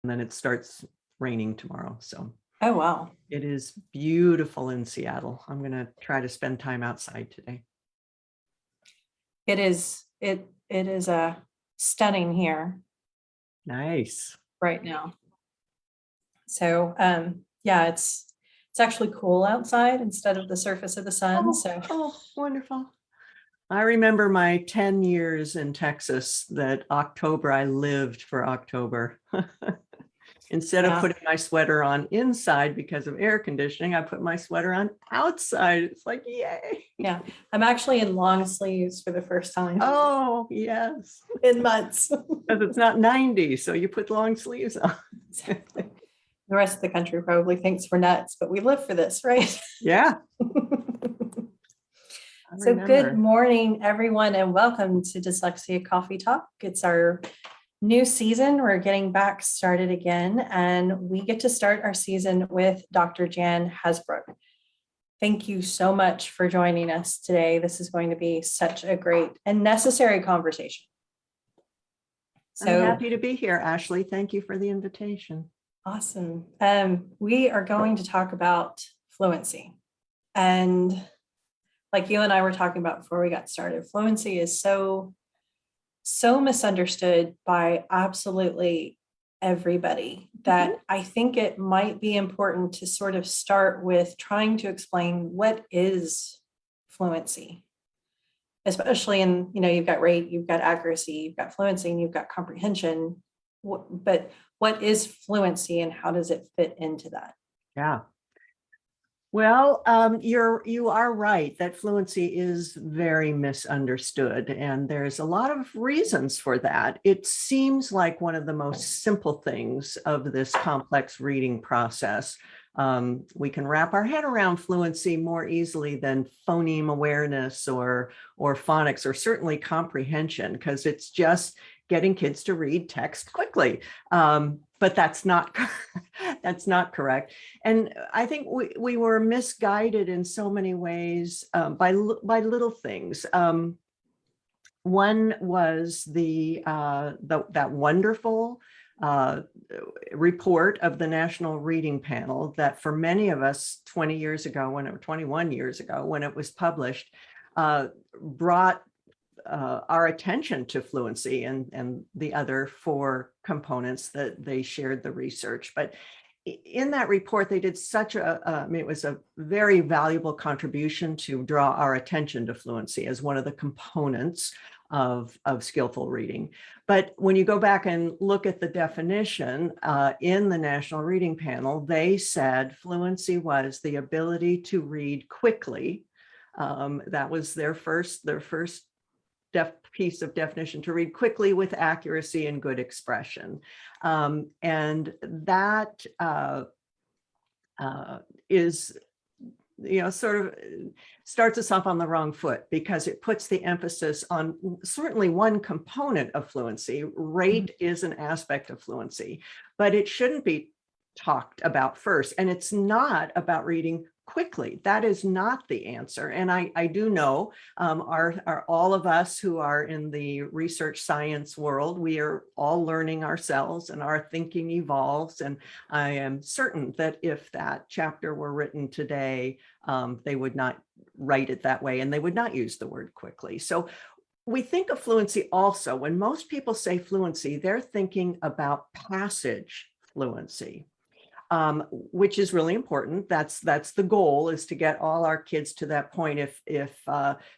and then it starts raining tomorrow. So Oh, wow. it is beautiful in Seattle. I'm going to try to spend time outside today. It is stunning here Nice. right now. So yeah, it's actually cool outside instead of the surface of the sun. Oh, wonderful. I remember my 10 years in Texas that October, I lived for October. Instead of putting my sweater on inside because of air conditioning, I put my sweater on outside. It's like, yay. Yeah, I'm actually in long sleeves for the first time. Oh, yes. In months. Because it's not 90, so you put long sleeves on. Exactly. The rest of the country probably thinks we're nuts, but we live for this, right? Yeah. So good morning, everyone, and welcome to Dyslexia Coffee Talk. It's our new season. We're getting back started again, and we get to start our season with Dr. Jan Hasbrouck. Thank you so much for joining us today. This is going to be such a great and necessary conversation. So I'm happy to be here, Ashley. Thank you for the invitation. Awesome. We are going to talk about fluency. And like you and I were talking about before we got started, fluency is so misunderstood by absolutely everybody that I think it might be important to sort of start with trying to explain what is fluency, especially in, you've got rate, you've got accuracy, you've got fluency, and you've got comprehension. But what is fluency and how does it fit into that? Yeah. Well, you are right that fluency is very misunderstood, and there's a lot of reasons for that. It seems like one of the most simple things of this complex reading process. We can wrap our head around fluency more easily than phoneme awareness or phonics, or certainly comprehension, because it's just getting kids to read text quickly. But that's not correct. And I think we were misguided in so many ways by little things. One was that wonderful report of the National Reading Panel that for many of us 21 years ago, when it was published, brought our attention to fluency and the other 4 components that they shared the research. But in that report, they did it was a very valuable contribution to draw our attention to fluency as one of the components of skillful reading. But when you go back and look at the definition in the National Reading Panel, they said fluency was the ability to read quickly. That was their first piece of definition: to read quickly with accuracy and good expression. And that is, sort of starts us off on the wrong foot, because it puts the emphasis on certainly one component of fluency. Rate is an aspect of fluency, but it shouldn't be talked about first. And it's not about reading quickly. That is not the answer. And I do know are all of us who are in the research science world, we are all learning ourselves and our thinking evolves. And I am certain that if that chapter were written today, they would not write it that way, and they would not use the word quickly. So we think of fluency also, when most people say fluency, they're thinking about passage fluency. Which is really important. That's the goal, is to get all our kids to that point. If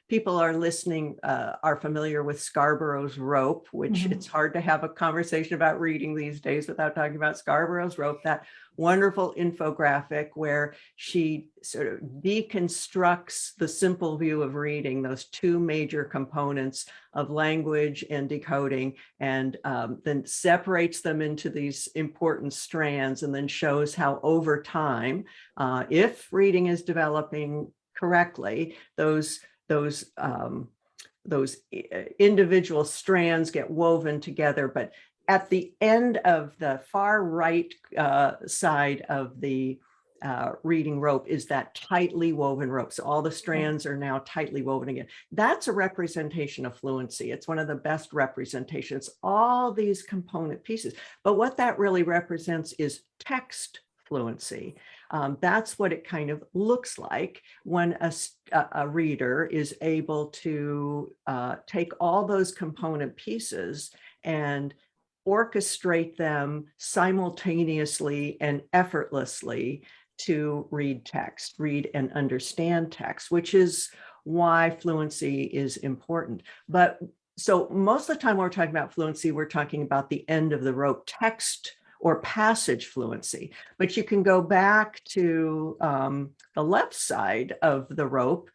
people are listening, are familiar with Scarborough's rope, which it's hard to have a conversation about reading these days without talking about Scarborough's rope, that wonderful infographic where she sort of deconstructs the simple view of reading, those 2 major components of language and decoding, and then separates them into these important strands, and then shows how over time, if reading is developing correctly, those individual strands get woven together. But at the end of the far right side of the reading rope is that tightly woven rope. So all the strands are now tightly woven again. That's a representation of fluency. It's one of the best representations, all these component pieces. But what that really represents is text fluency. That's what it kind of looks like when a reader is able to take all those component pieces and orchestrate them simultaneously and effortlessly to read text, read and understand text, which is why fluency is important. But so most of the time when we're talking about fluency, we're talking about the end of the rope, text or passage fluency. But you can go back to the left side of the rope,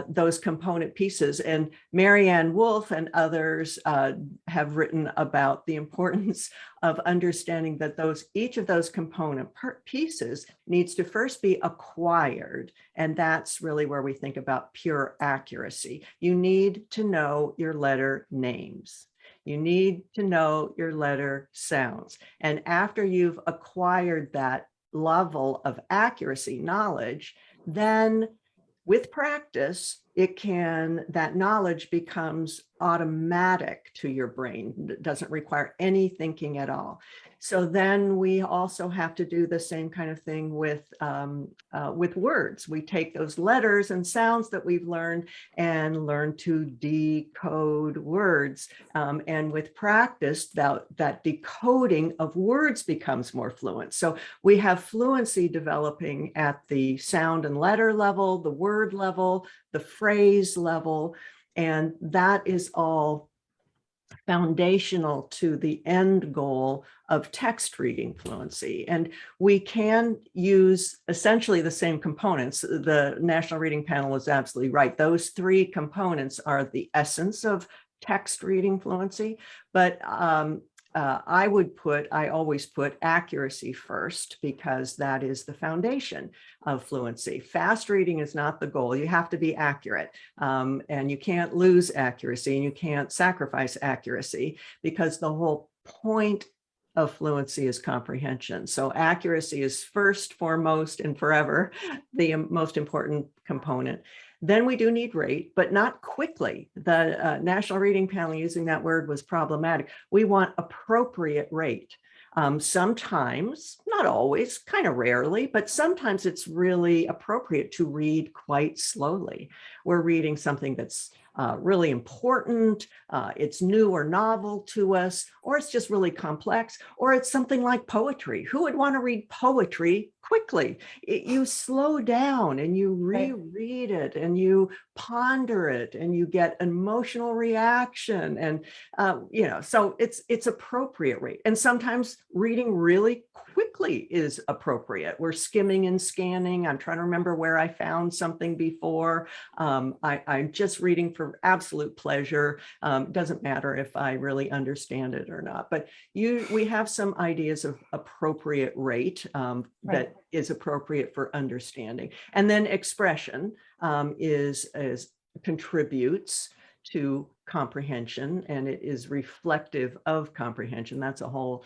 those component pieces. And Marianne Wolf and others have written about the importance of understanding that each of those component pieces needs to first be acquired. And that's really where we think about pure accuracy. You need to know your letter names. You need to know your letter sounds. And after you've acquired that level of accuracy, knowledge, then with practice, that knowledge becomes automatic to your brain. It doesn't require any thinking at all. So then we also have to do the same kind of thing with words. We take those letters and sounds that we've learned and learn to decode words. And with practice, that decoding of words becomes more fluent. So we have fluency developing at the sound and letter level, the word level, the phrase level, and that is all foundational to the end goal of text reading fluency. And we can use essentially the same components. The National Reading Panel is absolutely right. Those three components are the essence of text reading fluency, but I always put accuracy first because that is the foundation of fluency. Fast reading is not the goal. You have to be accurate, and you can't lose accuracy and you can't sacrifice accuracy because the whole point of fluency is comprehension. So accuracy is first, foremost, and forever the most important component. Then we do need rate, but not quickly. The National Reading Panel using that word was problematic. We want appropriate rate. Sometimes, not always, kind of rarely, but sometimes it's really appropriate to read quite slowly. We're reading something that's really important, it's new or novel to us, or it's just really complex, or it's something like poetry. Who would want to read poetry quickly? You slow down and you reread it and you ponder it and you get emotional reaction, and so it's appropriate rate. And sometimes reading really quickly is appropriate. We're skimming and scanning. I'm trying to remember where I found something before. I'm just reading for absolute pleasure. Doesn't matter if I really understand it or not. But we have some ideas of appropriate rate that is appropriate for understanding. And then expression contributes to comprehension, and it is reflective of comprehension. That's a whole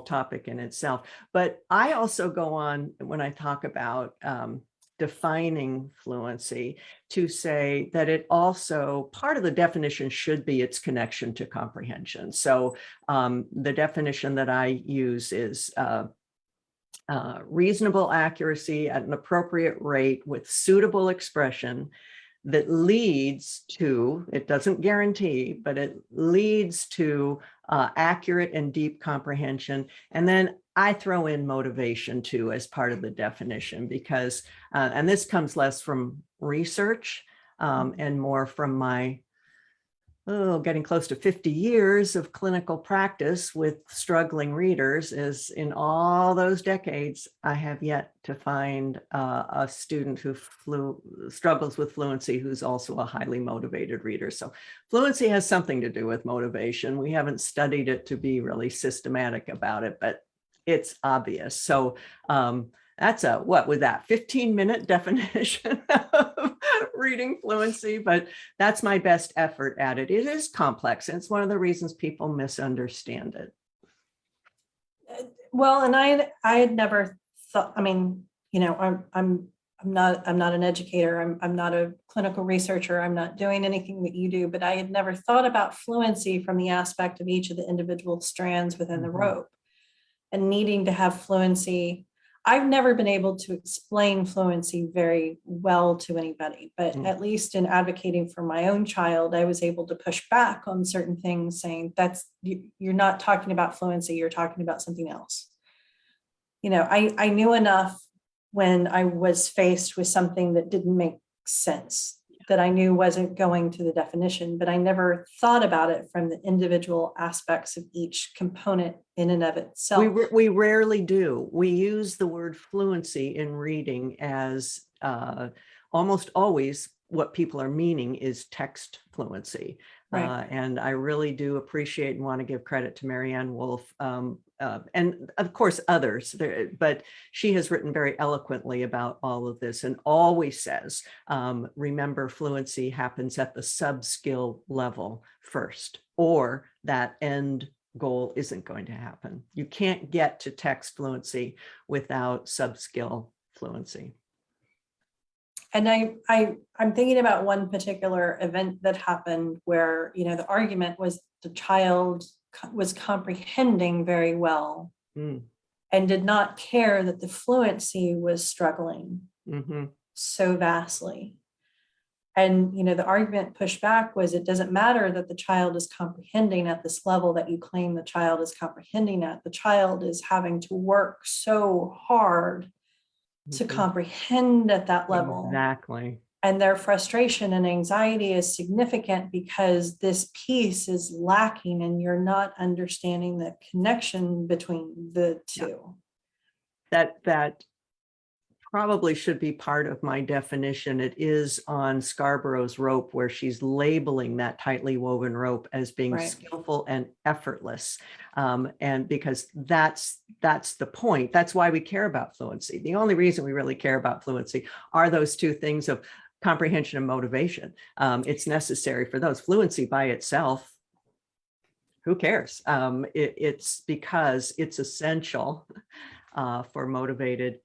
topic in itself. But I also go on when I talk about defining fluency to say that it also, part of the definition should be its connection to comprehension. So the definition that I use is reasonable accuracy at an appropriate rate with suitable expression that leads to, it doesn't guarantee, but it leads to accurate and deep comprehension. And then I throw in motivation too as part of the definition because, and this comes less from research and more from my getting close to 50 years of clinical practice with struggling readers. Is in all those decades, I have yet to find a student who struggles with fluency who's also a highly motivated reader. So fluency has something to do with motivation. We haven't studied it to be really systematic about it, but it's obvious. So that's a, what was that, 15-minute definition of reading fluency, but that's my best effort at it. It is complex, and it's one of the reasons people misunderstand it. Well, and I had never thought, I mean, I'm not an educator. I'm not a clinical researcher. I'm not doing anything that you do, but I had never thought about fluency from the aspect of each of the individual strands within the rope and needing to have fluency. I've never been able to explain fluency very well to anybody, but at least in advocating for my own child, I was able to push back on certain things, saying you're not talking about fluency, you're talking about something else. I knew enough when I was faced with something that didn't make sense, that I knew wasn't going to the definition, but I never thought about it from the individual aspects of each component in and of itself. We rarely do. We use the word fluency in reading as almost always what people are meaning is text fluency. Right. And I really do appreciate and want to give credit to Marianne Wolf and of course others, but she has written very eloquently about all of this and always says, remember, fluency happens at the sub-skill level first, or that end goal isn't going to happen. You can't get to text fluency without sub-skill fluency. And I'm thinking about one particular event that happened where, the argument was the child was comprehending very well and did not care that the fluency was struggling so vastly. And, the argument pushed back was it doesn't matter that the child is comprehending at this level that you claim the child is comprehending at. The child is having to work so hard to comprehend at that level. Exactly. And their frustration and anxiety is significant because this piece is lacking and you're not understanding the connection between the two. That probably should be part of my definition. It is on Scarborough's rope where she's labeling that tightly woven rope as being skillful and effortless. And because that's the point. That's why we care about fluency. The only reason we really care about fluency are those two things of comprehension and motivation. It's necessary for those. Fluency by itself, who cares? It's because it's essential for motivated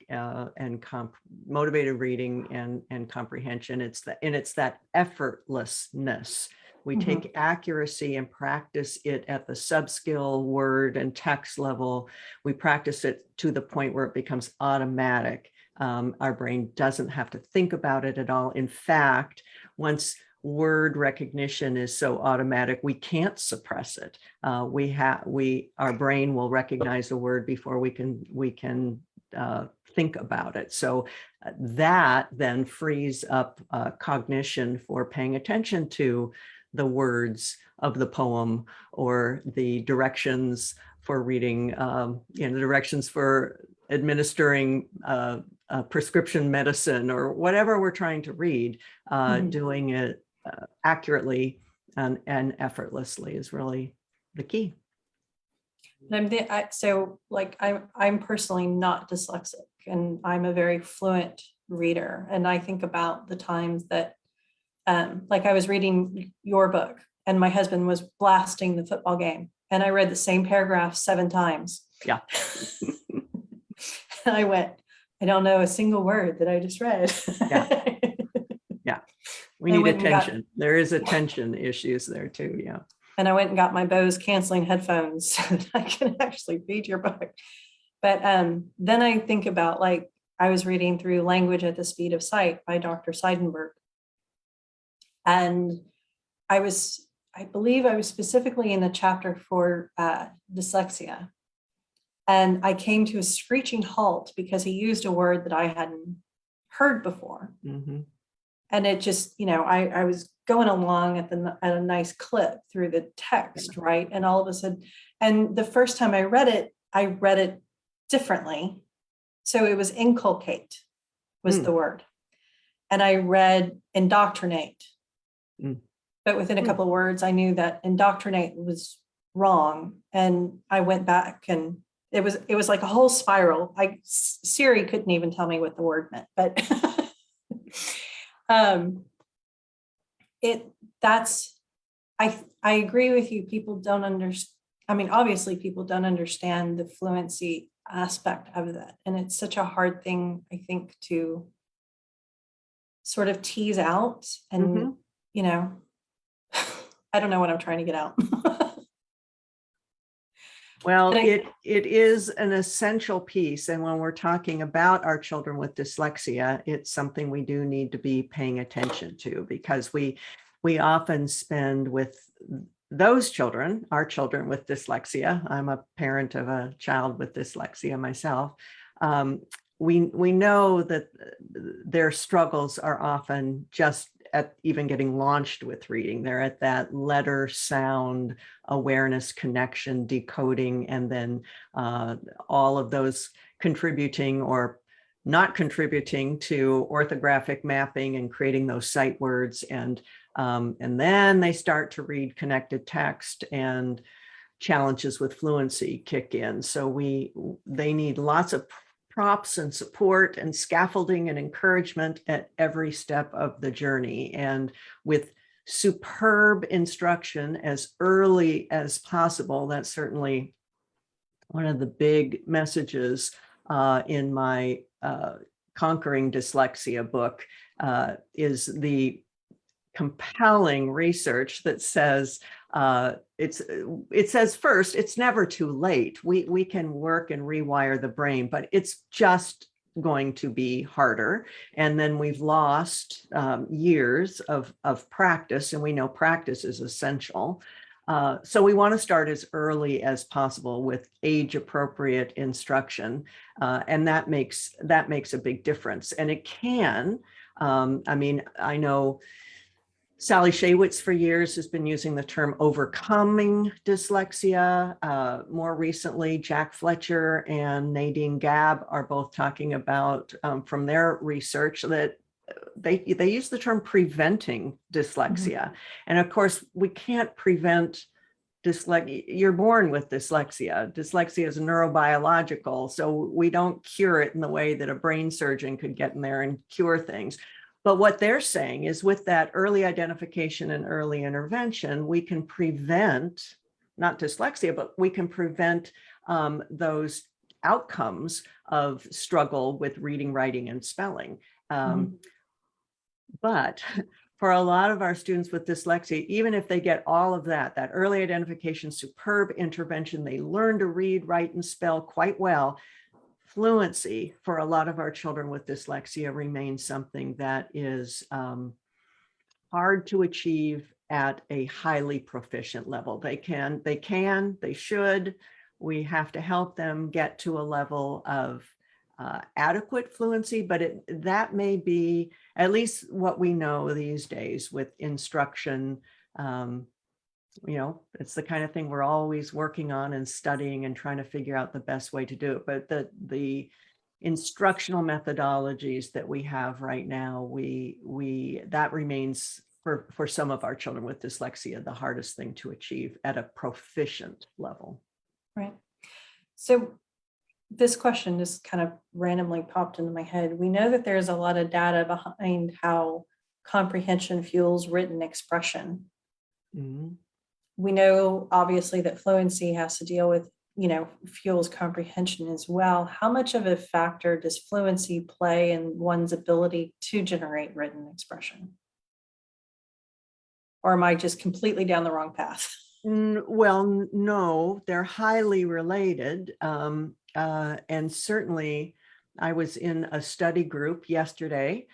motivated reading and comprehension. It's that effortlessness. We take accuracy and practice it at the sub-skill word and text level. We practice it to the point where it becomes automatic. Our brain doesn't have to think about it at all. In fact, once word recognition is so automatic, we can't suppress it. Our brain will recognize a word before we can think about it. So that then frees up cognition for paying attention to the words of the poem or the directions for reading, the directions for administering prescription medicine or whatever we're trying to read. Doing it accurately and effortlessly is really the key. I'm personally not dyslexic, and I'm a very fluent reader. And I think about the times that, like I was reading your book, and my husband was blasting the football game, and I read the same paragraph 7 times. Yeah. And I went, I don't know a single word that I just read. Yeah. Yeah. We need attention. There is attention issues there too. Yeah. And I went and got my Bose canceling headphones so that I can actually read your book. But then I think about, like, I was reading through Language at the Speed of Sight by Dr. Seidenberg. And I believe I was specifically in the chapter for dyslexia. And I came to a screeching halt because he used a word that I hadn't heard before. And it just, I was going along at a nice clip through the text, right? And all of a sudden, and the first time I read it differently. So it was inculcate was the word. And I read indoctrinate. But within a couple of words, I knew that indoctrinate was wrong. And I went back, and it was like a whole spiral. Siri couldn't even tell me what the word meant, but I agree with you. People don't understand. I mean, obviously people don't understand the fluency aspect of that. And it's such a hard thing, I think, to sort of tease out and, Mhm. you know, I don't know what I'm trying to get out. Well, But it is an essential piece. And when we're talking about our children with dyslexia, it's something we do need to be paying attention to, because we often spend with those children, our children with dyslexia. I'm a parent of a child with dyslexia myself. We know that their struggles are often just at even getting launched with reading. They're at that letter, sound, awareness, connection, decoding, and then all of those contributing or not contributing to orthographic mapping and creating those sight words. And then they start to read connected text, and challenges with fluency kick in. So they need lots of props and support and scaffolding and encouragement at every step of the journey. And with superb instruction as early as possible, that's certainly one of the big messages in my Conquering Dyslexia book, is the compelling research that says it says first, it's never too late. We can work and rewire the brain, but it's just going to be harder. And then we've lost years of practice, and we know practice is essential. So we want to start as early as possible with age appropriate instruction. And that makes a big difference. And it can, I mean, I know Sally Shaywitz for years has been using the term overcoming dyslexia. More recently, Jack Fletcher and Nadine Gabb are both talking about, from their research, that they use the term preventing dyslexia. And of course, we can't prevent dyslexia. You're born with dyslexia. Dyslexia is neurobiological, so we don't cure it in the way that a brain surgeon could get in there and cure things. But what they're saying is, with that early identification and early intervention, we can prevent, not dyslexia, but we can prevent those outcomes of struggle with reading, writing, and spelling. But for a lot of our students with dyslexia, even if they get all of that early identification, superb intervention, they learn to read, write, and spell quite well, fluency for a lot of our children with dyslexia remains something that is hard to achieve at a highly proficient level. They should. We have to help them get to a level of adequate fluency, but that may be at least what we know these days with instruction. It's the kind of thing we're always working on and studying and trying to figure out the best way to do it. But the instructional methodologies that we have right now, that remains for some of our children with dyslexia the hardest thing to achieve at a proficient level. Right. So this question just kind of randomly popped into my head. We know that there's a lot of data behind how comprehension fuels written expression. Mm-hmm. We know obviously that fluency has to deal with, fuels comprehension as well. How much of a factor does fluency play in one's ability to generate written expression? Or am I just completely down the wrong path? Well, no, they're highly related. And certainly I was in a study group yesterday.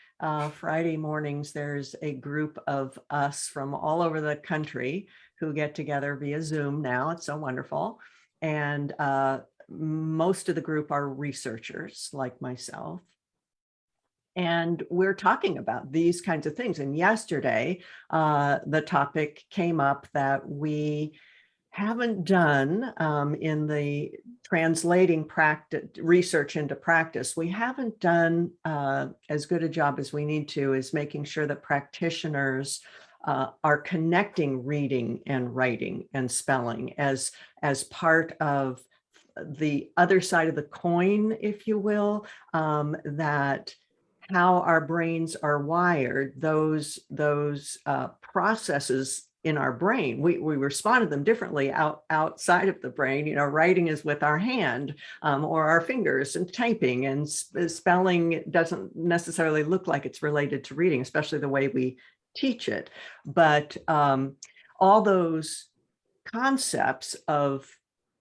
Friday mornings, there's a group of us from all over the country who get together via Zoom now. It's so wonderful. And most of the group are researchers like myself. And we're talking about these kinds of things. And yesterday, the topic came up that we haven't done in the translating research into practice. We haven't done as good a job as we need to, is making sure that practitioners are connecting reading and writing and spelling as part of the other side of the coin, if you will, that how our brains are wired, those processes in our brain. We respond to them differently outside of the brain. You know, writing is with our hand or our fingers, and typing and spelling doesn't necessarily look like it's related to reading, especially the way we teach it. But all those concepts of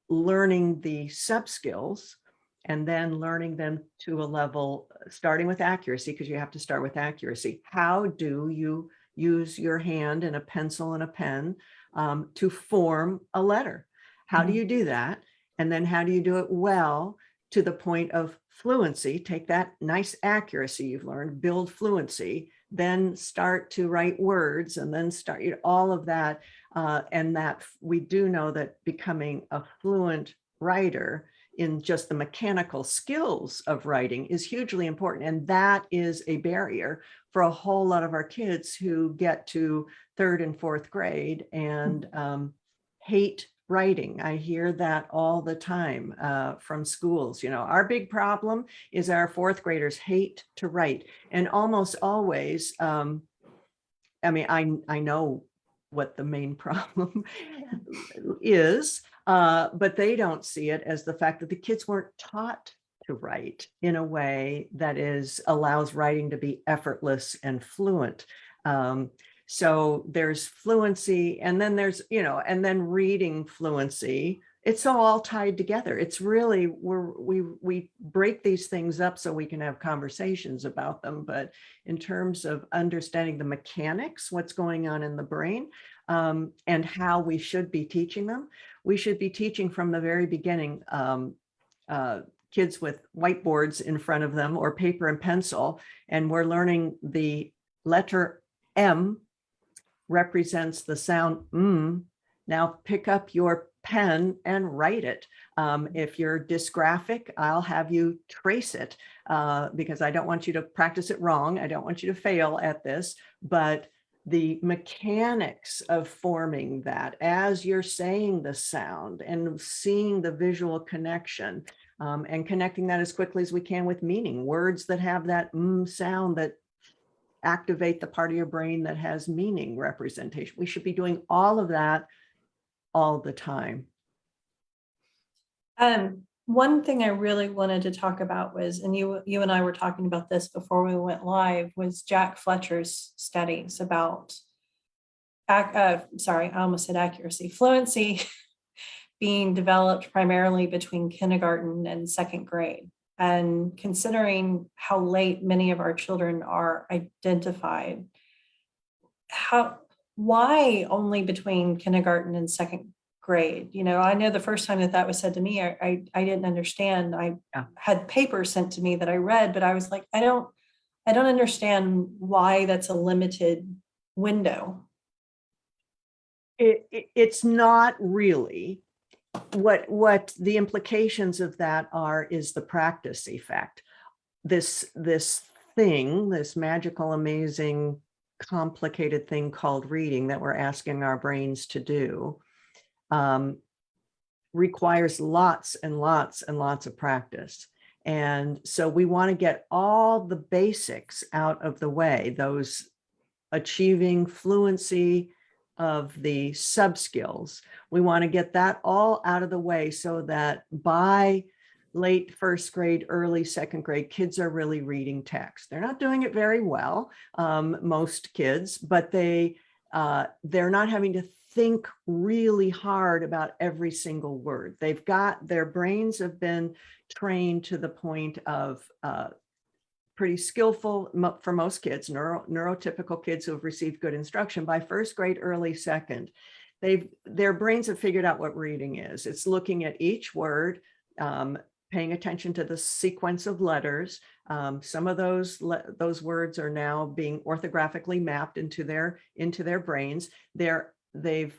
learning the sub skills and then learning them to a level, starting with accuracy, because you have to start with accuracy. How do you use your hand and a pencil and a pen to form a letter? How do you do that? And then how do you do it well to the point of fluency? Take that nice accuracy you've learned, build fluency, then start to write words, and then start, you know, all of that. And that we do know that becoming a fluent writer in just the mechanical skills of writing is hugely important. And that is a barrier for a whole lot of our kids who get to 3rd and 4th grade and hate writing. I hear that all the time from schools. You know, our big problem is our 4th graders hate to write. And almost always, I mean, I know what the main problem is, but they don't see it as the fact that the kids weren't taught to write in a way that allows writing to be effortless and fluent. So there's fluency, and then there's, you know, and then reading fluency. It's all tied together. It's really, we break these things up so we can have conversations about them. But in terms of understanding the mechanics, what's going on in the brain, and how we should be teaching them, we should be teaching from the very beginning. Kids with whiteboards in front of them or paper and pencil, and we're learning the letter M represents the sound mm. Now pick up your pen and write it. If you're dysgraphic, I'll have you trace it because I don't want you to practice it wrong. I don't want you to fail at this, but the mechanics of forming that as you're saying the sound and seeing the visual connection, and connecting that as quickly as we can with meaning, words that have that sound that activate the part of your brain that has meaning representation. We should be doing all of that all the time. One thing I really wanted to talk about was, and you and I were talking about this before we went live, was Jack Fletcher's studies about, sorry, I almost said accuracy, fluency being developed primarily between kindergarten and 2nd grade. And considering how late many of our children are identified, why only between kindergarten and 2nd grade? You know, I know the first time that was said to me, I didn't understand. I had papers sent to me that I read, but I was like, I don't understand why that's a limited window. It's not really. What the implications of that are is the practice effect. This thing, this magical, amazing, complicated thing called reading that we're asking our brains to do, requires lots and lots and lots of practice. And so we want to get all the basics out of the way, those achieving fluency of the sub skills. We want to get that all out of the way so that by late 1st grade, early 2nd grade, kids are really reading text. They're not doing it very well, most kids, but they're not having to think really hard about every single word. Their brains have been trained to the point of pretty skillful for most kids, neurotypical kids who have received good instruction. By 1st grade, early 2nd, their brains have figured out what reading is. It's looking at each word, paying attention to the sequence of letters. Some of those words are now being orthographically mapped into their brains. They've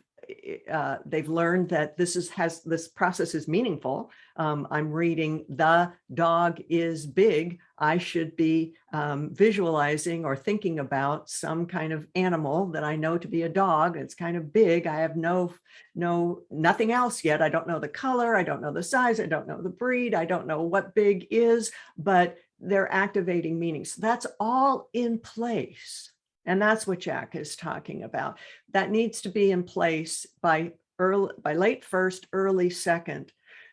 learned that this process is meaningful. I'm reading "the dog is big." I should be visualizing or thinking about some kind of animal that I know to be a dog. It's kind of big. I have nothing else yet. I don't know the color. I don't know the size. I don't know the breed. I don't know what big is, but they're activating meaning. So that's all in place And that's what Jack is talking about. That needs to be in place by late first, early second,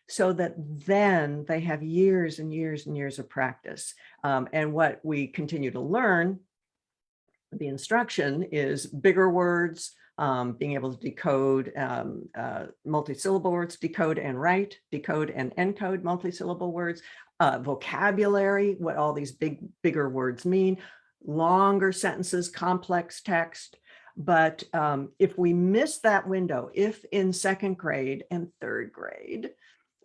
so that then they have years and years and years of practice. And what we continue to learn, the instruction, is bigger words, being able to decode multisyllable words, decode and write, decode and encode multisyllable words, vocabulary, what all these bigger words mean, longer sentences, complex text. But if we miss that window, if in second grade and third grade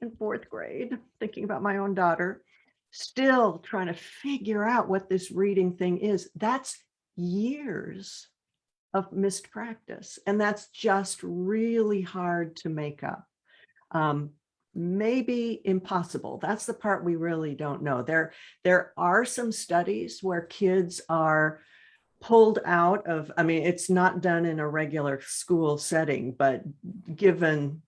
and fourth grade, thinking about my own daughter, still trying to figure out what this reading thing is, that's years of missed practice. And that's just really hard to make up. Maybe impossible. That's the part we really don't know. There are some studies where kids are pulled out of, I mean, it's not done in a regular school setting, but given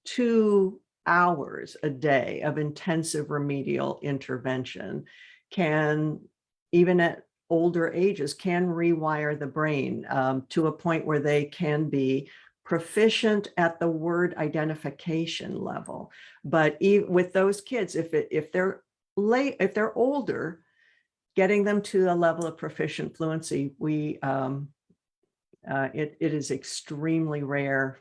2 hours a day of intensive remedial intervention, can, even at older ages, can rewire the brain to a point where they can be proficient at the word identification level. But even with those kids, if they're older, getting them to a level of proficient fluency, it is extremely rare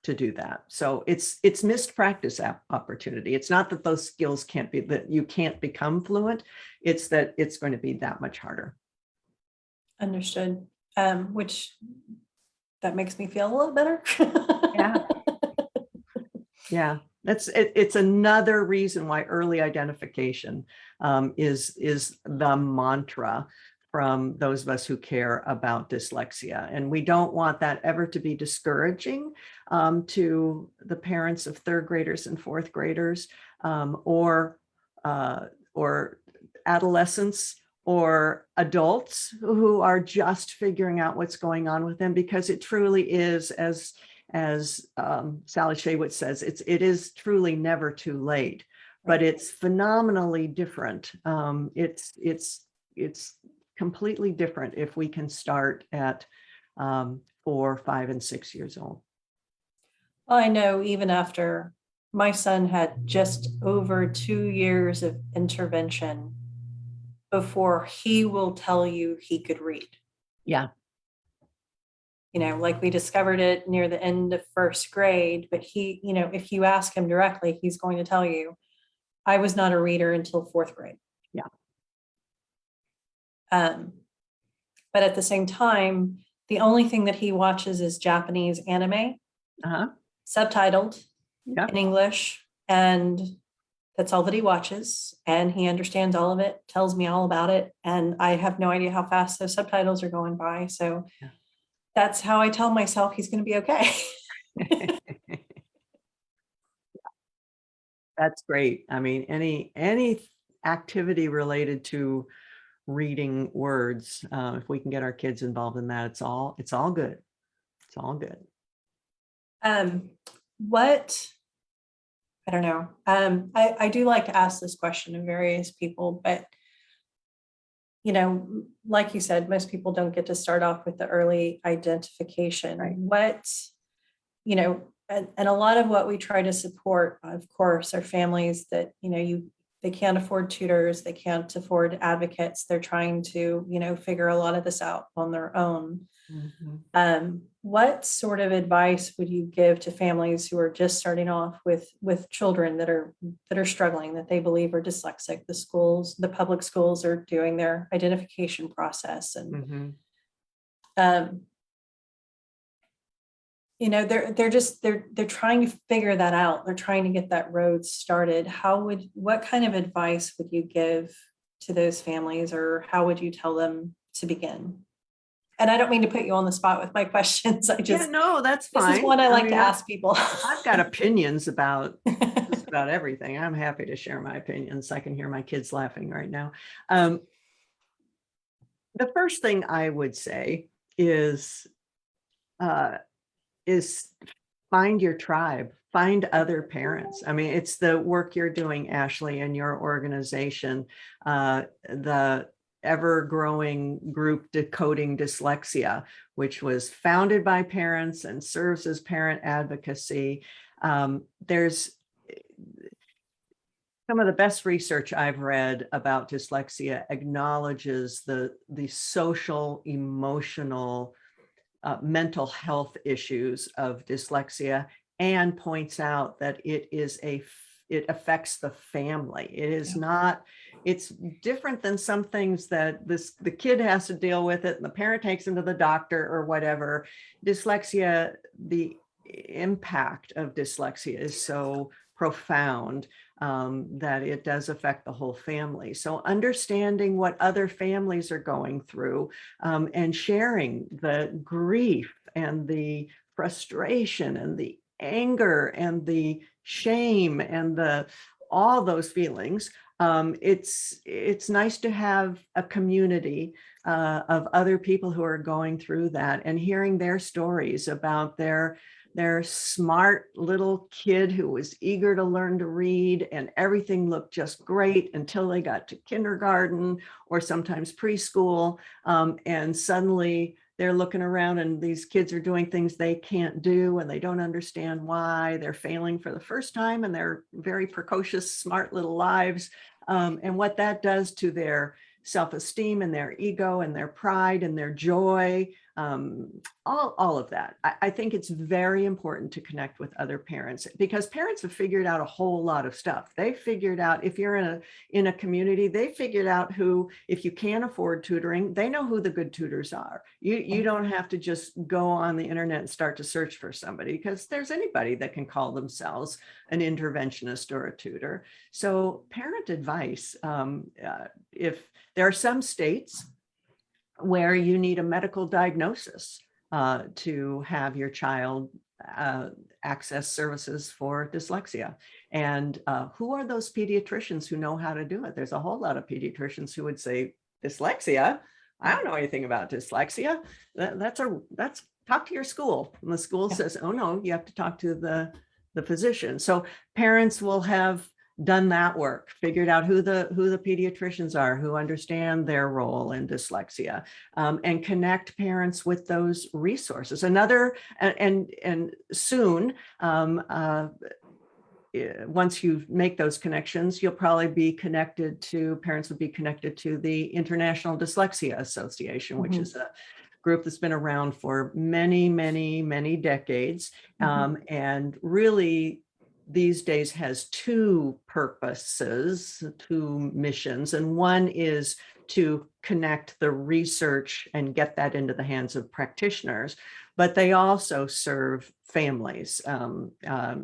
to do that. So it's missed practice opportunity. It's not that those skills can't be, that you can't become fluent. It's that it's going to be that much harder. Understood. Which that makes me feel a little better. Yeah. Yeah. It's another reason why early identification is the mantra from those of us who care about dyslexia. And we don't want that ever to be discouraging to the parents of third graders and fourth graders, or adolescents or adults who are just figuring out what's going on with them, because it truly is, as Sally Shaywitz says, it is truly never too late, but it's phenomenally different. It's completely different if we can start at 4, 5, and 6 years old. I know even after my son had just over 2 years of intervention before he will tell you he could read. Yeah. You know, like we discovered it near the end of first grade, but he, you know, if you ask him directly, he's going to tell you, I was not a reader until fourth grade. Yeah. But at the same time, the only thing that he watches is Japanese anime, subtitled in English, and that's all that he watches. And he understands all of it, tells me all about it, and I have no idea how fast those subtitles are going by. So that's how I tell myself he's going to be okay. That's great. I mean, any activity related to reading words, if we can get our kids involved in that, it's all good. It's all good. I don't know. I do like to ask this question of various people, but you know, like you said, most people don't get to start off with the early identification. Right. What, you know, and a lot of what we try to support, of course, are families that, you know, they can't afford tutors, they can't afford advocates. They're trying to, you know, figure a lot of this out on their own. Mm-hmm. What sort of advice would you give to families who are just starting off with children that are struggling, that they believe are dyslexic? The public schools are doing their identification process, and you know, they're trying to figure that out. They're trying to get that road started. What kind of advice would you give to those families, or how would you tell them to begin? And I don't mean to put you on the spot with my questions. No, that's fine. This is one I like to ask people. I've got opinions about just about everything. I'm happy to share my opinions. I can hear my kids laughing right now. The first thing I would say is find your tribe, find other parents. I mean, it's the work you're doing, Ashley, and your organization, ever-growing group, Decoding Dyslexia, which was founded by parents and serves as parent advocacy. There's some of the best research I've read about dyslexia acknowledges the social, emotional, mental health issues of dyslexia, and points out that it affects the family. It is not, it's different than some things that the kid has to deal with it and the parent takes him to the doctor or whatever. Dyslexia, the impact of dyslexia is so profound that it does affect the whole family. So understanding what other families are going through and sharing the grief and the frustration and the anger and the shame and all those feelings. It's nice to have a community of other people who are going through that and hearing their stories about their smart little kid who was eager to learn to read, and everything looked just great until they got to kindergarten or sometimes preschool. And suddenly they're looking around and these kids are doing things they can't do and they don't understand why. They're failing for the first time and they're very precocious, smart little lives. And what that does to their self-esteem and their ego and their pride and their joy, all of that. I think it's very important to connect with other parents, because parents have figured out a whole lot of stuff. They figured out, if you're in a community, they figured out who, if you can't afford tutoring, they know who the good tutors are. You don't have to just go on the internet and start to search for somebody, because there's anybody that can call themselves an interventionist or a tutor. So parent advice, if there are some states where you need a medical diagnosis to have your child access services for dyslexia. And who are those pediatricians who know how to do it? There's a whole lot of pediatricians who would say, dyslexia? I don't know anything about dyslexia. That's talk to your school. And the school says, oh no, you have to talk to the physician. So parents will have done that work, figured out who the pediatricians are, who understand their role in dyslexia, and connect parents with those resources. Another, and soon, once you make those connections, you'll probably be connected to, parents will be connected to the International Dyslexia Association, which is a group that's been around for many, many, many decades, and really these days has two purposes, two missions. And one is to connect the research and get that into the hands of practitioners, but they also serve families,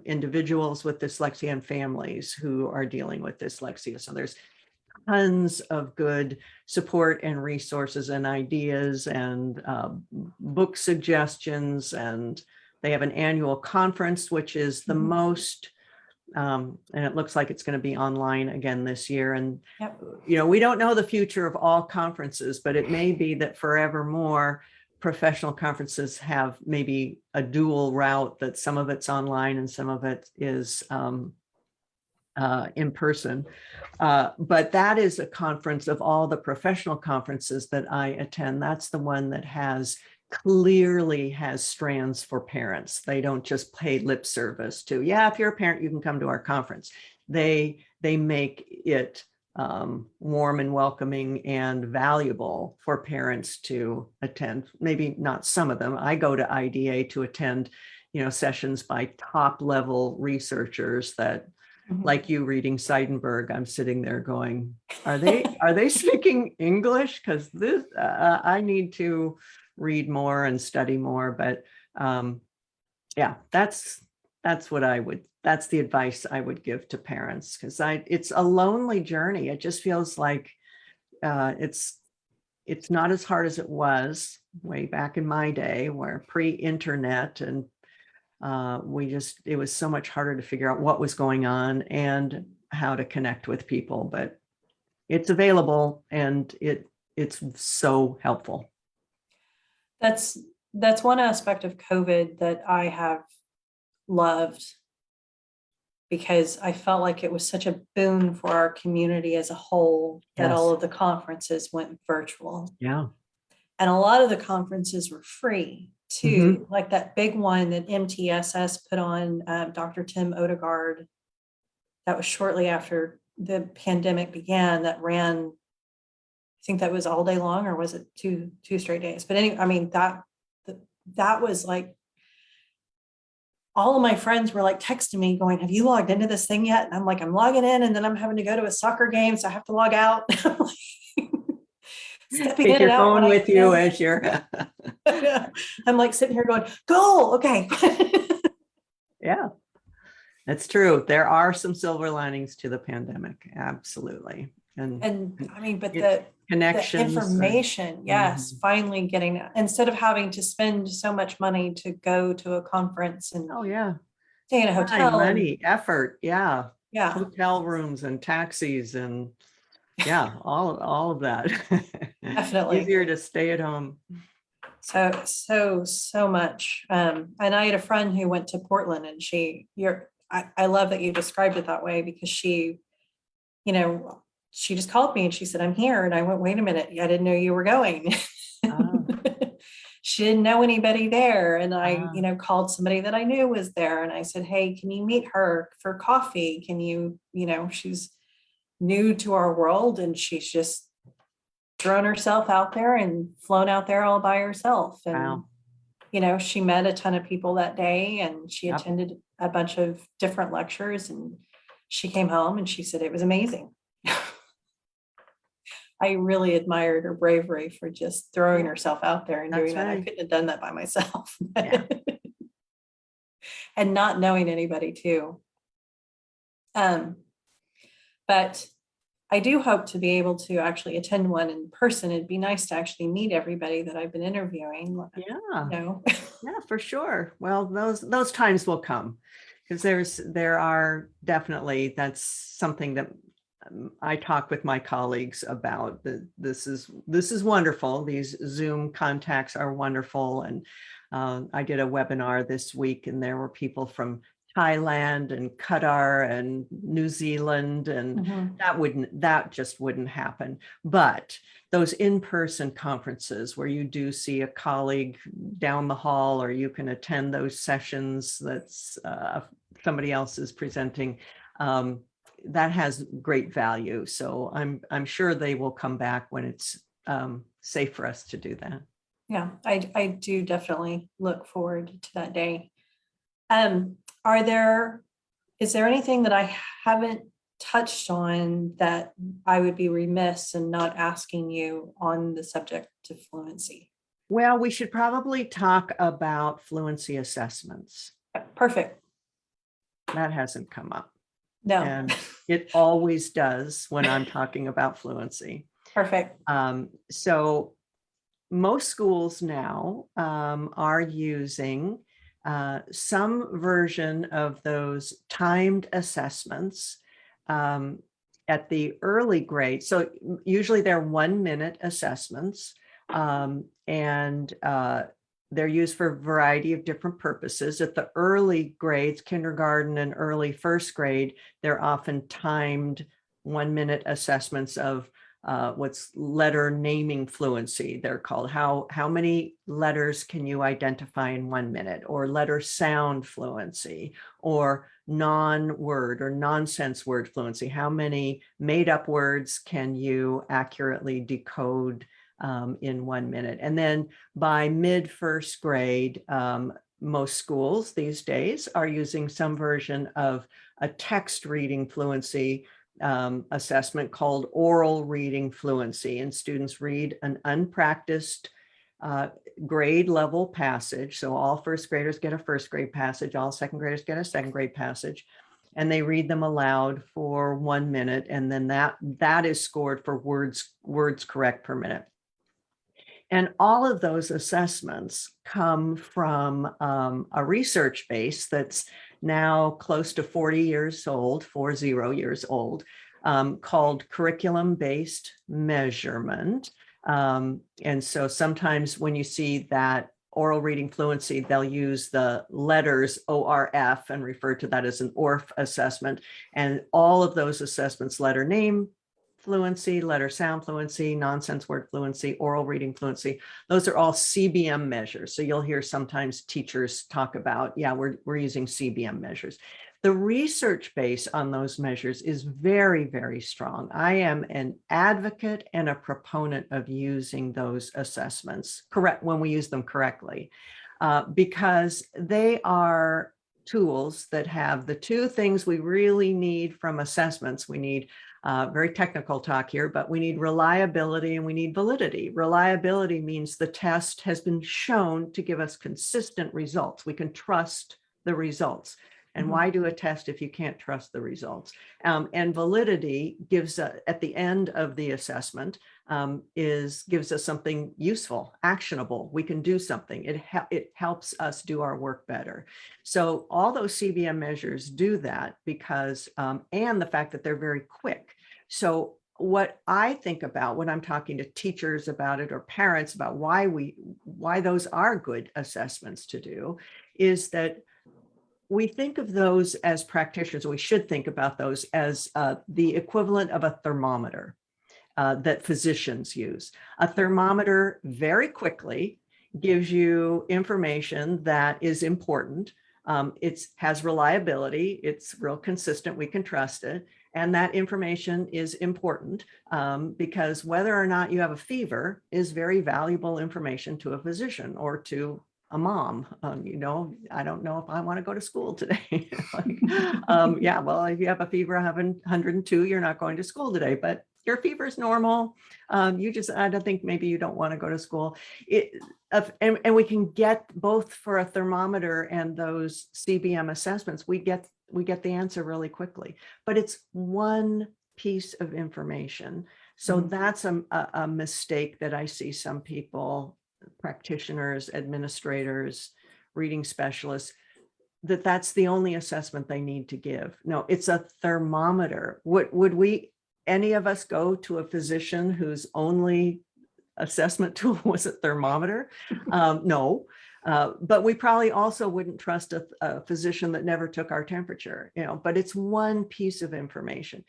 individuals with dyslexia and families who are dealing with dyslexia. So there's tons of good support and resources and ideas and book suggestions. And they have an annual conference, which is the most, and it looks like it's going to be online again this year. And, we don't know the future of all conferences, but it may be that forevermore professional conferences have maybe a dual route, that some of it's online and some of it is in person. But that is a conference of all the professional conferences that I attend. That's the one that clearly has strands for parents. They don't just pay lip service to, if you're a parent, you can come to our conference. They make it warm and welcoming and valuable for parents to attend. Maybe not some of them. I go to IDA to attend, sessions by top level researchers that, like you reading Seidenberg, I'm sitting there going, are they speaking English? Because this, I need to read more and study more. But that's the advice I would give to parents, because it's a lonely journey. It just feels like it's not as hard as it was way back in my day, where pre-internet, and it was so much harder to figure out what was going on and how to connect with people. But it's available and it's so helpful. That's one aspect of COVID that I have loved because I felt like it was such a boon for our community as a whole that all Yes. of the conferences went virtual. Yeah. And a lot of the conferences were free too, Mhm. like that big one that MTSS put on, Dr. Tim Odegaard. That was shortly after the pandemic began, that ran, I think that was all day long, or was it two straight days? But anyway, I mean, that was like, all of my friends were like texting me going, have you logged into this thing yet? And I'm like, I'm logging in, and then I'm having to go to a soccer game, so I have to log out. Stepping Take in and your out when phone I with you can. as you're. I'm like sitting here going, goal, okay. Yeah, that's true. There are some silver linings to the pandemic. Absolutely. And I mean, but it- the connections. information, yes, Mhm. finally getting, instead of having to spend so much money to go to a conference and Oh, yeah. stay in a Time, hotel and, money, effort. Yeah. yeah, Hotel rooms and taxis and yeah, all of that. definitely. Easier to stay at home. So much. And I had a friend who went to Portland, and I love that you described it that way, because she, you know, she just called me and she said, I'm here. And I went, wait a minute, I didn't know you were going. Ah, She didn't know anybody there. And I, ah, called somebody that I knew was there. And I said, hey, can you meet her for coffee? Can you, she's new to our world, and she's just thrown herself out there and flown out there all by herself. And, wow. she met a ton of people that day, and she Yep. attended a bunch of different lectures, and she came home and she said it was amazing. I really admired her bravery for just throwing Yeah, herself out there and that's doing that. I right. couldn't have done that by myself. Yeah. And not knowing anybody too. But I do hope to be able to actually attend one in person. It'd be nice to actually meet everybody that I've been interviewing. Yeah. No. Yeah, for sure. Well, those times will come, because there are definitely, that's something that I talk with my colleagues about. This is wonderful. These Zoom contacts are wonderful, and I did a webinar this week, and there were people from Thailand and Qatar and New Zealand, and Mhm. that just wouldn't happen. But those in-person conferences where you do see a colleague down the hall, or you can attend those sessions that's somebody else is presenting, that has great value. So I'm sure they will come back when it's safe for us to do that. Yeah, I do definitely look forward to that day. Is there anything that I haven't touched on that I would be remiss in not asking you on the subject of fluency? Well, we should probably talk about fluency assessments. Perfect. That hasn't come up, No, and it always does when I'm talking about fluency. perfect. So most schools now are using some version of those timed assessments at the early grade. So usually they're 1-minute assessments, and they're used for a variety of different purposes. At the early grades, kindergarten and early first grade, they're often timed 1-minute assessments of what's letter naming fluency, they're called. How many letters can you identify in 1 minute, or letter sound fluency, or non-word or nonsense word fluency? How many made up words can you accurately decode in 1 minute? And then by mid first grade, most schools these days are using some version of a text reading fluency assessment called oral reading fluency, and students read an unpracticed grade level passage. So all first graders get a first grade passage, all second graders get a second grade passage, and they read them aloud for 1 minute, and then that is scored for words correct per minute. And all of those assessments come from a research base that's now close to 40 years old, 40 years old, called curriculum-based measurement. And so sometimes when you see that oral reading fluency, they'll use the letters ORF and refer to that as an ORF assessment. And all of those assessments, letter name fluency, letter sound fluency, nonsense word fluency, oral reading fluency, those are all CBM measures. So you'll hear sometimes teachers talk about, yeah, we're using CBM measures. The research base on those measures is very, very strong. I am an advocate and a proponent of using those assessments correct when we use them correctly, because they are tools that have the two things we really need from assessments. We need very technical talk here, but we need reliability and we need validity. Reliability means the test has been shown to give us consistent results. We can trust the results. And why do a test if you can't trust the results? And validity gives at the end of the assessment gives us something useful, actionable. We can do something. It helps us do our work better. So all those CBM measures do that because, and the fact that they're very quick. So what I think about when I'm talking to teachers about it or parents about why those are good assessments to do is that we think of those as practitioners. We should think about those as the equivalent of a thermometer that physicians use. A thermometer very quickly gives you information that is important. It has reliability. It's real consistent. We can trust it. And that information is important because whether or not you have a fever is very valuable information to a physician or to a mom. I don't know if I want to go to school today. Yeah, well, if you have a fever of 102, you're not going to school today, but your fever is normal. I don't think maybe you don't want to go to school. And we can get both for a thermometer and those CBM assessments, we get the answer really quickly, but it's one piece of information. So that's a mistake that I see some people, practitioners, administrators, reading specialists, that's the only assessment they need to give. No, it's a thermometer. Would any of us go to a physician whose only assessment tool was a thermometer? No, but we probably also wouldn't trust a physician that never took our temperature, but it's one piece of information.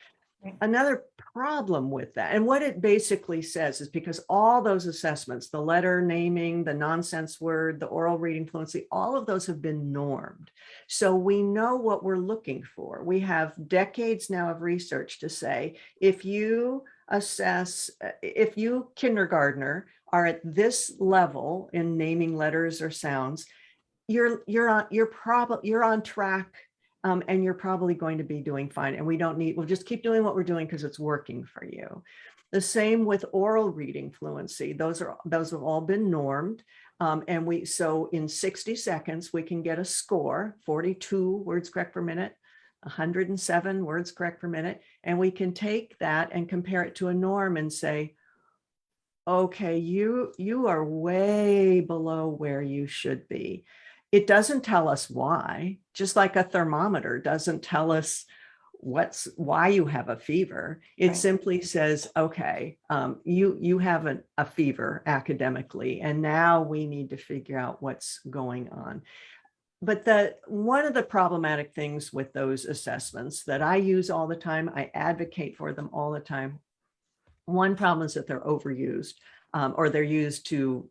Another problem with that, and what it basically says is because all those assessments, the letter naming, the nonsense word, the oral reading fluency, all of those have been normed. So we know what we're looking for. We have decades now of research to say, if you kindergartner are at this level in naming letters or sounds, you're on track. And you're probably going to be doing fine. And we'll just keep doing what we're doing because it's working for you. The same with oral reading fluency. Those have all been normed. So in 60 seconds, we can get a score, 42 words correct per minute, 107 words correct per minute. And we can take that and compare it to a norm and say, okay, you are way below where you should be. It doesn't tell us why, just like a thermometer doesn't tell us why you have a fever. It simply says, okay, you have a fever academically, and now we need to figure out what's going on. But one of the problematic things with those assessments that I use all the time, I advocate for them all the time. One problem is that they're overused, or they're used to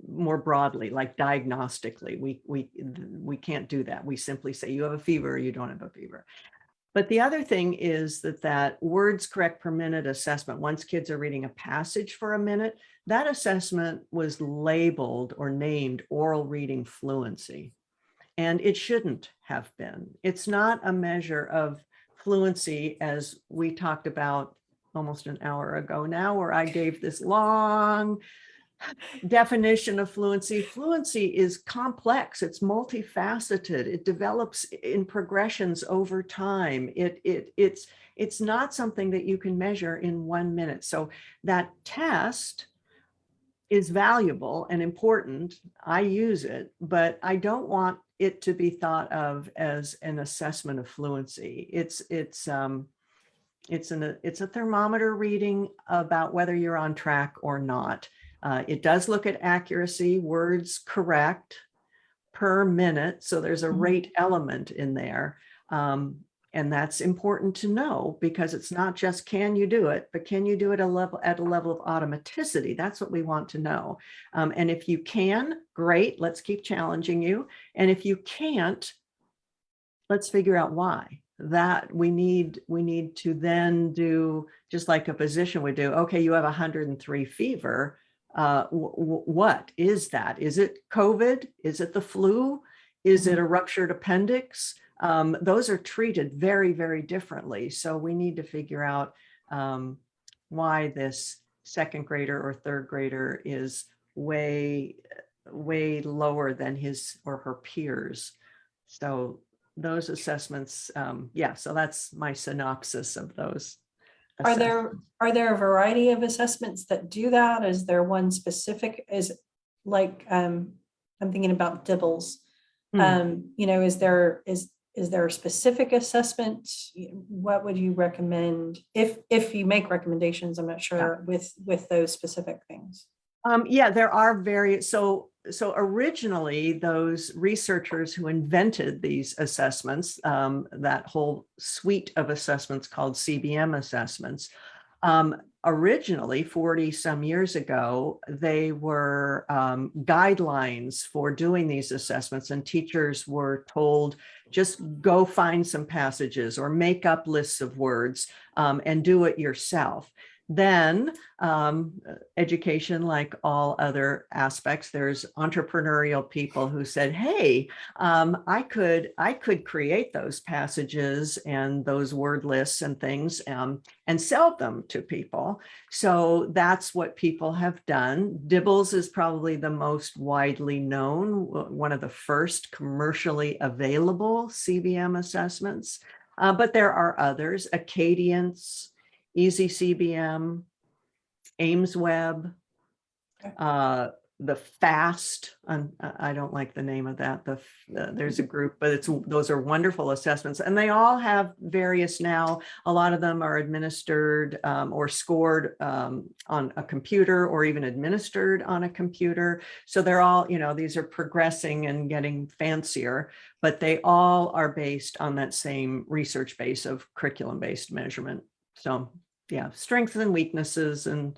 more broadly, like diagnostically. We can't do that. We simply say you have a fever or you don't have a fever. But the other thing is that words correct per minute assessment, once kids are reading a passage for a minute, that assessment was labeled or named oral reading fluency. And it shouldn't have been. It's not a measure of fluency as we talked about almost an hour ago now, where I gave this long definition of fluency. Fluency is complex. It's multifaceted. It develops in progressions over time. It's not something that you can measure in 1 minute. So that test is valuable and important. I use it, but I don't want it to be thought of as an assessment of fluency. It's a thermometer reading about whether you're on track or not. It does look at accuracy, words correct per minute. So there's a rate element in there. And that's important to know, because it's not just can you do it, but can you do it at a level of automaticity? That's what we want to know. And if you can, great, let's keep challenging you. And if you can't, let's figure out why. That we need to then do just like a physician would do. Okay, you have 103 fever. What is that? Is it COVID? Is it the flu? Is it a ruptured appendix? Those are treated very, very differently. So we need to figure out why this second grader or third grader is way lower than his or her peers. So those assessments, yeah, so that's my synopsis of those. Are there a variety of assessments that do that? Is there one specific, is like, I'm thinking about DIBELS. Is there a specific assessment? What would you recommend if you make recommendations? I'm not sure with those specific things. Yeah, there are various. So originally, those researchers who invented these assessments, that whole suite of assessments called Cbm assessments, originally 40 some years ago, they were guidelines for doing these assessments, and teachers were told, just go find some passages or make up lists of words and do it yourself. Then education, like all other aspects, there's entrepreneurial people who said, hey, I could create those passages and those word lists and things and sell them to people. So that's what people have done. DIBELS is probably the most widely known, one of the first commercially available Cbm assessments. But there are others, Acadience, Easy CBM, AimsWeb, the FAST. I don't like the name of that. There's a group, but those are wonderful assessments, and they all have various now. A lot of them are administered or scored on a computer, or even administered on a computer. So they're all, these are progressing and getting fancier, but they all are based on that same research base of curriculum-based measurement. So yeah, strengths and weaknesses and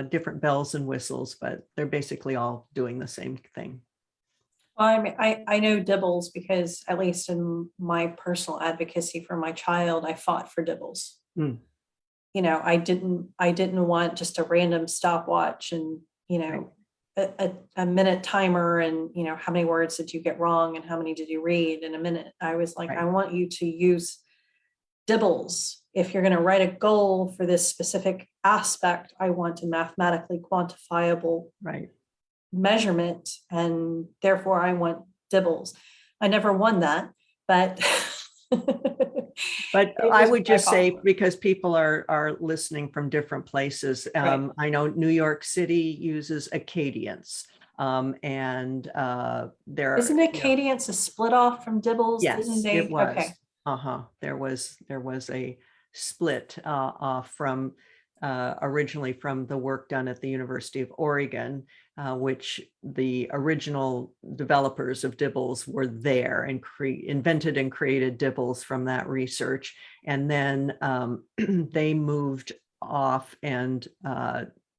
different bells and whistles, but they're basically all doing the same thing. Well, I mean, I know DIBELS because, at least in my personal advocacy for my child, I fought for DIBELS. I didn't want just a random stopwatch and, a minute timer and, how many words did you get wrong and how many did you read in a minute? I was like, I want you to use DIBELS. If you're going to write a goal for this specific aspect, I want a mathematically quantifiable measurement, and therefore I want DIBELS. I never won that, but but I would just say, because people are listening from different places, I know New York City uses Acadience, and there isn't Acadience a split off from DIBELS? Yes, it was. Okay. There was a split from originally from the work done at the University of Oregon, which the original developers of DIBELS were there and invented and created DIBELS from that research. And then they moved off and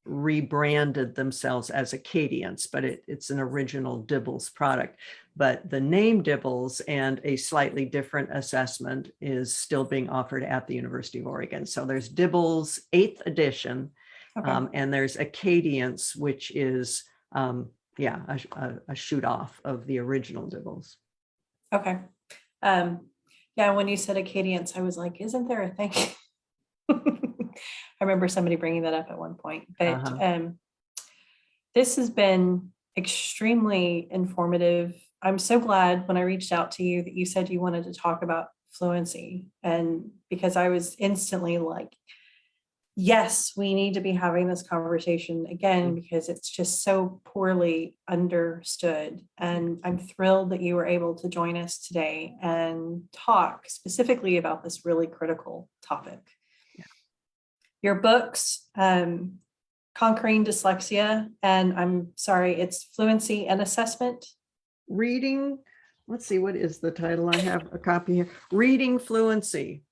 rebranded themselves as Acadience, but it's an original DIBELS product. But the name DIBELS and a slightly different assessment is still being offered at the University of Oregon. So there's DIBELS 8th edition, and there's Acadience, which is a shoot off of the original DIBELS. Okay. Yeah, when you said Acadience, I was like, isn't there a thing? I remember somebody bringing that up at one point, but this has been extremely informative. I'm so glad when I reached out to you that you said you wanted to talk about fluency, and because I was instantly like, yes, we need to be having this conversation again, because it's just so poorly understood. And I'm thrilled that you were able to join us today and talk specifically about this really critical topic. Your books, Conquering Dyslexia, and I'm sorry, it's Fluency and Assessment. Reading, let's see, what is the title? I have a copy here. Reading Fluency.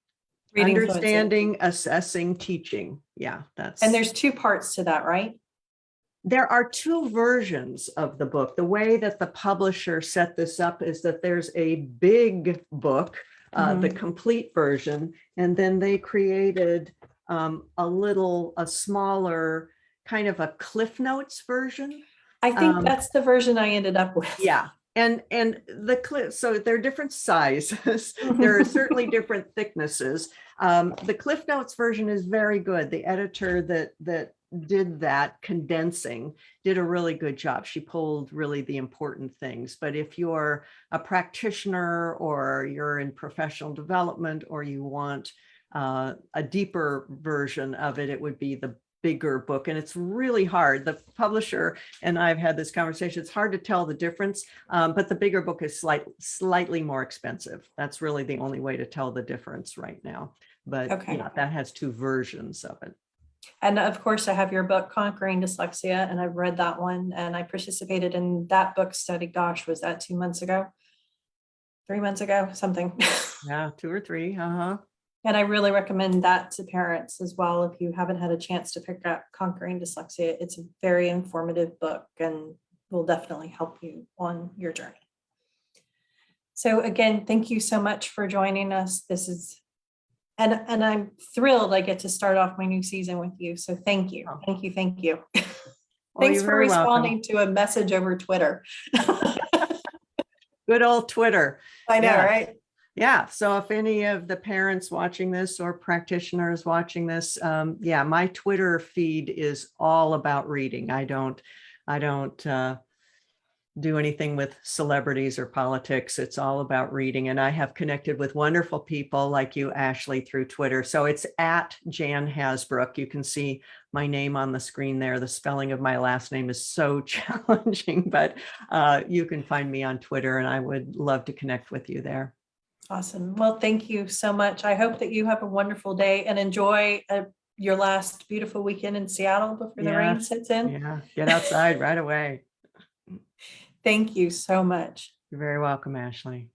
Reading Fluency. Understanding, assessing, teaching. Yeah, that's. And there's 2 parts to that, right? There are 2 versions of the book. The way that the publisher set this up is that there's a big book, the complete version, and then they created a smaller kind of a Cliff Notes version. I think that's the version I ended up with. Yeah. And the cliff, so they're different sizes. There are certainly different thicknesses. The Cliff Notes version is very good. The editor that did that condensing did a really good job. She pulled really the important things. But if you're a practitioner or you're in professional development or you want a deeper version of it, it would be the bigger book. And it's really hard. The publisher and I've had this conversation. It's hard to tell the difference, but the bigger book is slightly more expensive. That's really the only way to tell the difference right now. But Okay. yeah, that has 2 versions of it. And of course, I have your book, Conquering Dyslexia, and I've read that one, and I participated in that book study. Gosh, was that 2 months ago? 3 months ago, something. Yeah, 2 or 3. And I really recommend that to parents as well. If you haven't had a chance to pick up Conquering Dyslexia, it's a very informative book and will definitely help you on your journey. So again, thank you so much for joining us. This is, and I'm thrilled I get to start off my new season with you. So thank you. Thank you. Thank you. Well, Thanks you're for very responding to a message over Twitter. Good old Twitter. I know, Yeah. right? Yeah. So if any of the parents watching this or practitioners watching this, yeah, my Twitter feed is all about reading. I don't do anything with celebrities or politics. It's all about reading. And I have connected with wonderful people like you, Ashley, through Twitter. So it's at Jan Hasbrouck. You can see my name on the screen there. The spelling of my last name is so challenging, but you can find me on Twitter and I would love to connect with you there. Awesome. Well, thank you so much. I hope that you have a wonderful day and enjoy your last beautiful weekend in Seattle before the rain sets in. Yeah, get outside right away. Thank you so much. You're very welcome, Ashley.